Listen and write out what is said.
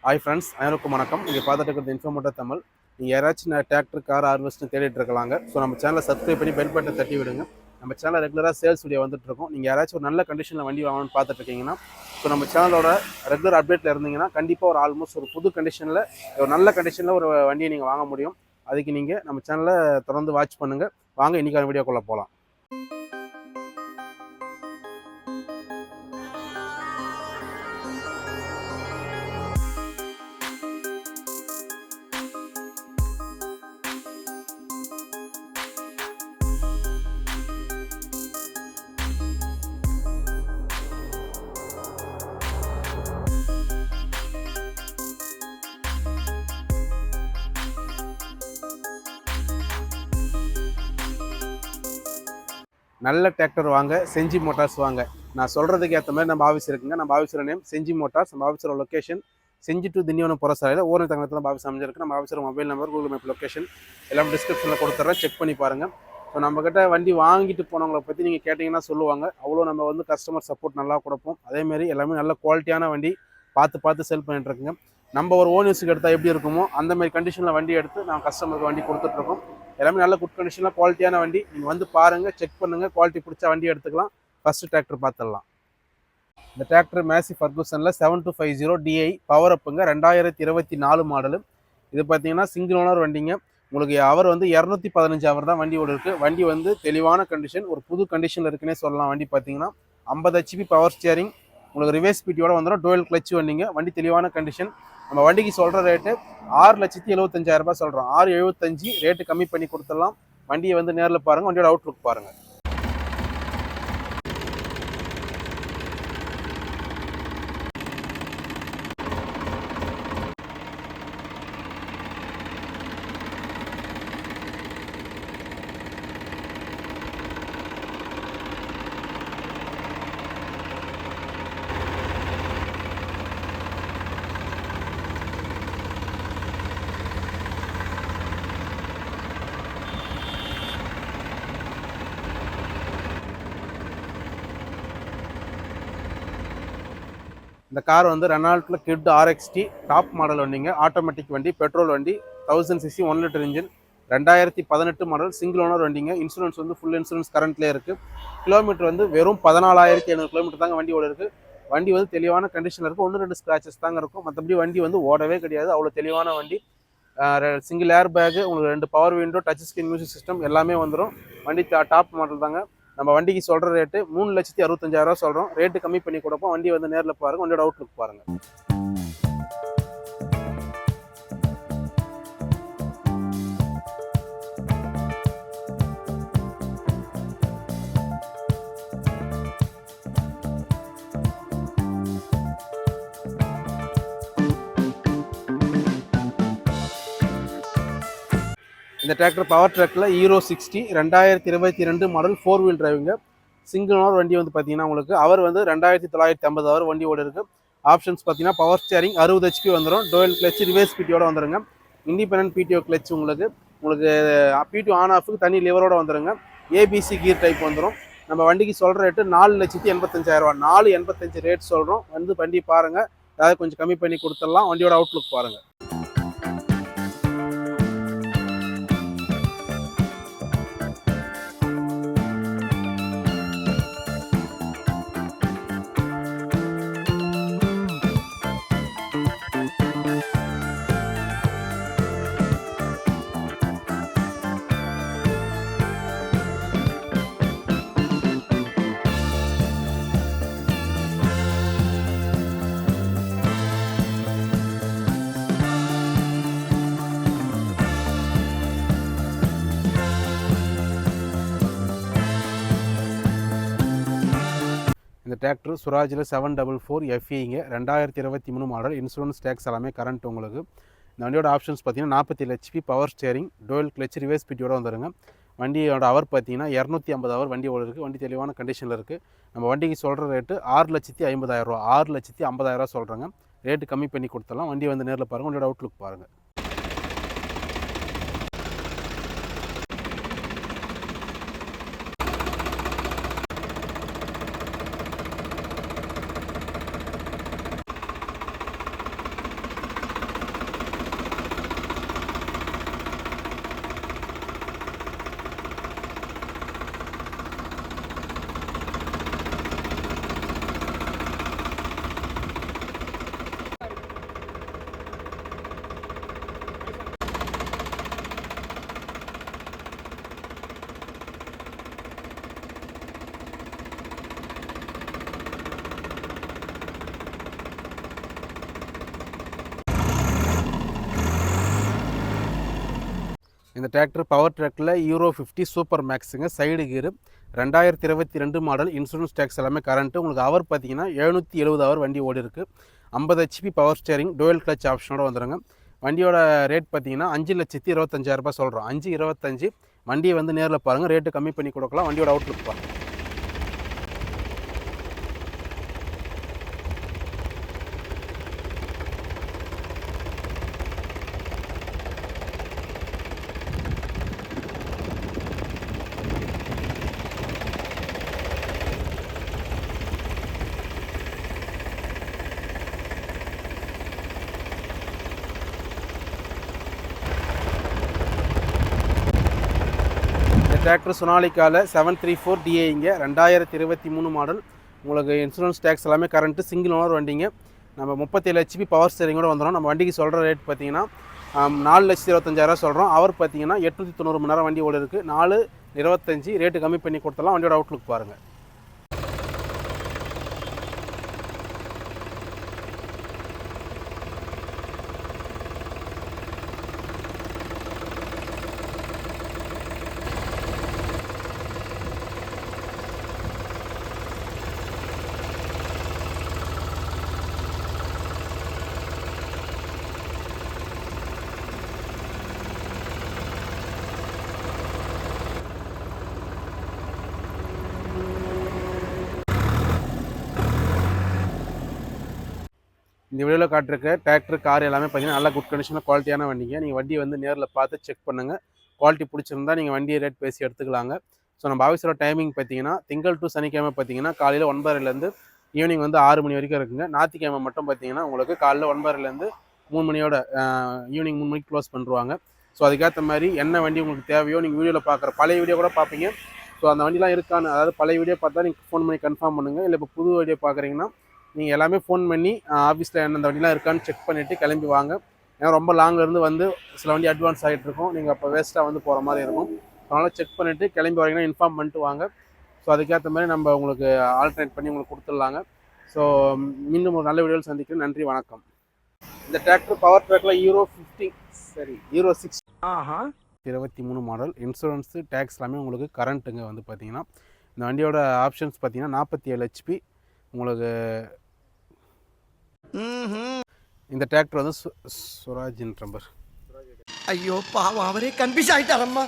Hi friends, அனைவருக்கும் வணக்கம். நீங்கள் பார்த்துட்டு இருக்கிறது இன்ஃபர்மேட்டிவ் தமிழ். நீங்கள் யாராச்சும் டிராக்டர், கார், ஹார்வெஸ்ட்னு தேடிட்டு இருக்கலாங்க. ஸோ நம்ம சேனலை சப்ஸ்கிரைப் பண்ணி பெல் பட்டனை தட்டி விடுங்க. நம்ம சேனல் ரெகுலராக சேல்ஸ் வீடியோ வந்துட்டு இருக்கோம். நீங்கள் யாராச்சும் ஒரு நல்ல கண்டிஷனில் வண்டி வாங்கணும்னு பார்த்துட்டு இருக்கீங்கன்னா, ஸோ நம்ம சேனலோட ரெகுலர் அப்டேட்டில் இருந்தீங்கன்னா கண்டிப்பாக ஒரு ஆல்மோஸ்ட் ஒரு புது கண்டிஷனில், ஒரு நல்ல கண்டிஷனில் ஒரு வண்டியை நீங்கள் வாங்க முடியும். அதுக்கு நீங்கள் நம்ம சேனலை தொடர்ந்து வாட்ச் பண்ணுங்கள். வாங்க இன்றைக்கான வீடியோக்குள்ளே போகலாம். நல்ல டிராக்டர் வாங்க, செஞ்சி மோட்டார்ஸ் வாங்க. நான் சொல்கிறதுக்கு ஏற்ற மாதிரி நம்ம ஆஃபீஸ் இருக்குங்க. நம்ம ஆஃபீஸோட நேம் செஞ்சி மோட்டார்ஸ். நம்ம ஆஃபீஸோட லொக்கேஷன் செஞ்சி டு திண்டிவனம் போகிற சாலையில் ஓரணி தங்கத்தில் நம்ம ஆஃபீஸ் அமைஞ்சிருக்கு. நம்ம ஆஃபீஸோட mobile number, Google map location எல்லாம் டிஸ்கிரிப்ஷனில் கொடுத்துட்றேன், செக் பண்ணி பாருங்கள். ஸோ நம்மக்கிட்ட வண்டி வாங்கிட்டு போனவங்களை பற்றி நீங்கள் கேட்டிங்கன்னா சொல்லுவாங்க. அவ்வளோ நம்ம வந்து கஸ்டமர் சப்போர்ட் நல்லா கொடுப்போம். அதேமாரி எல்லாமே நல்ல குவாலிட்டியான வண்டி பார்த்து செல் பண்ணிட்டுருக்குங்க. நம்ம ஒரு ஓன் யூஸுக்கு எடுத்தால் எப்படி இருக்குமோ அந்தமாதிரி கண்டிஷனில் வண்டி எடுத்து நான் கஸ்டமருக்கு வண்டி கொடுத்துட்ருக்கோம். எல்லாமே நல்ல குட் கண்டிஷனில் குவாலிட்டியான வண்டி. நீங்கள் வந்து பாருங்கள், செக் பண்ணுங்கள், குவாலிட்டி பிடிச்ச வண்டி எடுத்துக்கலாம். ஃபஸ்ட்டு டிராக்டர் பார்த்துடலாம். இந்த டிராக்டர் மேசி ஃபர்கூசனில் 7250 DI பவர் அப்புங்க, 2024 மாடலு. இது பார்த்தீங்கன்னா சிங்கிள் ஓனர் வண்டிங்க. உங்களுக்கு அவர் வந்து 215 அவர் தான் வண்டி ஓடு இருக்குது. வண்டி வந்து தெளிவான கண்டிஷன், ஒரு புது கண்டிஷனில் இருக்குன்னே சொல்லலாம். வண்டி பார்த்தீங்கன்னா 50 HP பவர் ஸ்டியரிங், உங்களுக்கு ரிவர்ஸ் ஸ்பீட்டோட வந்துடும். டூவல் கிளச் வண்டிங்க. வண்டி தெளிவான கண்டிஷன். நம்ம வண்டிக்கு சொல்கிற ரேட்டு 6,75,000 ரூபாய் சொல்கிறோம். 6,75 ரேட்டு கம்மி பண்ணி கொடுத்துடலாம். வண்டியை வந்து நேரில் பாருங்கள், வண்டியோட அவுட்லுக் பாருங்கள். இந்த கார் வந்து ரெனால்ட்டில் கிட் RXT டாப் மாடல் வண்டிங்க. ஆட்டோமேட்டிக் வண்டி, பெட்ரோல் வண்டி, 1000 cc 1 litre engine, 2018 model, single owner வண்டிங்க. இன்சூரன்ஸ் வந்து ஃபுல் இன்சூரன்ஸ் கரண்ட்லேயே இருக்குது. கிலோமீட்டர் வந்து வெறும் 14,700 கிலோமீட்டர் தாங்க வண்டி ஓட இருக்குது. வண்டி வந்து தெளிவான கண்டிஷனில் இருக்குது. 1-2 ஸ்க்ராச்சஸ் தாங்க இருக்கும். மற்றபடி வண்டி வந்து ஓடவே கிடையாது. அவ்வளோ தெளிவான வண்டி. சிங்கிள் ஏர் பேக்கு, உங்களுக்கு 2 power window, touch screen music system எல்லாமே வந்துடும். வண்டி டாப் மாடல் தாங்க. நம்ம வண்டிக்கு சொல்கிற ரேட்டு 3,65,000 ரூபா சொல்கிறோம். ரேட்டு கம்மி பண்ணி கொடுப்போம். வண்டி வந்து நேரில் பாருங்கள், வண்டியோட அவுட்லுக் பாருங்கள். இந்த டிராக்டர் பவர் ட்ரக்கில் ஹீரோ 60 2022 மாடல் 4 வீல் டிரைவிங்க. சிங்கிள் ஓனர் வண்டி வந்து பார்த்தீங்கன்னா உங்களுக்கு அவர் வந்து 2,950 அவர் வண்டி ஓட இருக்குது. ஆப்ஷன்ஸ் பார்த்தீங்கன்னா பவர் ஸ்டியரிங், 60 HP வந்துடும். டோயல் கிளச், ரிவர்ஸ் PTOட வந்துடுங்க. இண்டிபெண்டன்ட் PTO கிளச் உங்களுக்கு PTO ஆன் ஆஃபுக்கு தனி லிவரோட வந்துடுங்க. ABC கீர் டைப் வந்துடும். நம்ம வண்டிக்கு சொல்கிற ரேட்டு 4,85,000 ரூபா. 4,85 ரேட் சொல்கிறோம். வந்து வண்டி பாருங்கள், ஏதாவது கொஞ்சம் கம்மி பண்ணி கொடுத்துடலாம். வண்டியோட அவுட்லுக் பாருங்கள். இந்த டிராக்டர் சுராஜில் 744 FEங்க, 2023 மாடல். இன்சூரன்ஸ் டேக்ஸ் எல்லாமே கரண்ட் உங்களுக்கு. இந்த வண்டியோட ஆப்ஷன்ஸ் பார்த்தீங்கன்னா 47 HP power steering, dual clutch, reverse PTOட வந்துடுங்க. வண்டியோட அவர் பார்த்தீங்கன்னா 250 அவர் வண்டி ஓட இருக்குது. வண்டி தெளிவான கண்டிஷனில் இருக்குது. நம்ம வண்டிக்கு சொல்கிற ரேட்டு 6,50,000 ரூபா. 6,50,000 ரூபா சொல்கிறேங்க. ரேட்டு கம்மி பண்ணி கொடுத்துடலாம். வண்டி வந்து நேரில் பாருங்கள், வண்டியோட அவுட்லுக் பாருங்கள். இந்த டிராக்டர் பவர் ட்ராக்கில் யூரோ 50 சூப்பர் மேக்ஸுங்க, side gear, 2022 model, insurance tax எல்லாமே கரண்ட்டு. உங்களுக்கு ஹவர் பார்த்தீங்கன்னா 770 ஹவர் வண்டி ஓடி இருக்குது. 50 HP power steering, dual clutch ஆப்ஷனோட வந்துடுங்க. வண்டியோட ரேட் பார்த்தீங்கன்னா 5,25,000 சொல்கிறோம். 5,25,000. வண்டியை வந்து நேரில் பாருங்கள், ரேட்டு கம்மி பண்ணி கொடுக்கலாம். வண்டியோட அவுட்லுக் பாருங்கள். டிராக்டர் சொனாலிக்காவில் 734 DAங்க, 2023 மாடல். உங்களுக்கு இன்சூரன்ஸ் டேக்ஸ் எல்லாமே கரண்ட்டு, சிங்கிள் ஓனர் வண்டிங்க. நம்ம 37 HP பவர் ஸ்டேரிங்கோடு வந்துடும். நம்ம வண்டிக்கு சொல்கிற ரேட் பார்த்தீங்கன்னா 4,25,000 சொல்கிறோம். அவர் பார்த்தீங்கன்னா 890 மணி நேரம் வண்டி ஓடி இருக்குது. 4,25 ரேட்டு கம்மி பண்ணி கொடுத்தலாம். வண்டியோட அவுட்லுக் பாருங்கள். இந்த வீடியோவில் காட்டிருக்க டிராக்டர், கார் எல்லாமே பார்த்தீங்கன்னா நல்லா குட் கண்டிஷனில் குவாலிட்டியான வண்டிங்க. நீங்கள் வண்டியை வந்து நேரில் பார்த்து செக் பண்ணுங்கள். குவாலிட்டி பிடிச்சிருந்தா நீங்கள் வண்டியை ரேட் பேசி எடுத்துக்கலாங்க. ஸோ நம்ம ஆஃபீஸோட டைமிங் பார்த்தீங்கன்னா திங்கள் டு சனிக்கிழமை பார்த்தீங்கன்னா காலையில் 9:30லேருந்து ஈவினிங் வந்து 6 மணி வரைக்கும் இருக்குங்க. ஞாயிற்றுக்கிழமை மட்டும் பார்த்தீங்கன்னா உங்களுக்கு காலையில் 9:30லேருந்து 3 மணியோட ஈவினிங் 3 மணிக்கு க்ளோஸ் பண்ணுவாங்க. ஸோ அதுக்கேற்ற மாதிரி என்ன வண்டி உங்களுக்கு தேவையோ நீங்கள் வீடியோவில் பார்க்குற பழைய வீடியோ கூட பார்ப்பீங்க. ஸோ அந்த வண்டிலாம் இருக்கான்னு, அதாவது பழைய வீடியோ பார்த்தா நீங்கள் ஃபோன் பண்ணி கன்ஃபார்ம் பண்ணுங்கள். இல்லை இப்போ புது வீடியோ பார்க்குறீங்கன்னா நீங்கள் எல்லாமே ஃபோன் பண்ணி ஆஃபீஸில் எந்தெந்த வண்டிலாம் இருக்கான்னு செக் பண்ணிவிட்டு கிளம்பி வாங்க. ஏன்னா ரொம்ப லாங்லேருந்து வந்து சில வண்டி அட்வான்ஸ் ஆகிட்டு இருக்கும், நீங்கள் அப்போ வேஸ்ட்டாக வந்து போகிற மாதிரி இருக்கும். அதனால் செக் பண்ணிவிட்டு கிளம்பி வரீங்கன்னா இன்ஃபார்ம் பண்ணிட்டு வாங்க. ஸோ அதுக்கேற்ற மாதிரி நம்ம உங்களுக்கு ஆல்டர்னேட் பண்ணி உங்களுக்கு கொடுத்துடலாங்க. ஸோ மீண்டும் ஒரு நல்ல வீடியோவில் சந்திக்கிறேன். நன்றி, வணக்கம். இந்த டிராக்டர் பவர் ட்ராக்கில் யூரோ 6 23 மாடல், இன்சூரன்ஸு டேக்ஸ் எல்லாமே உங்களுக்கு கரண்ட்டுங்க. வந்து பார்த்தீங்கன்னா இந்த வண்டியோட ஆப்ஷன்ஸ் பார்த்தீங்கன்னா 47 HP. உங்களுக்கு இந்த டிராக்டர் வந்து சுராஜ் நம்பர். ஐயோ பாவம், அவரே கன்ஃபியூஸ் ஆயிட்டாரம்மா.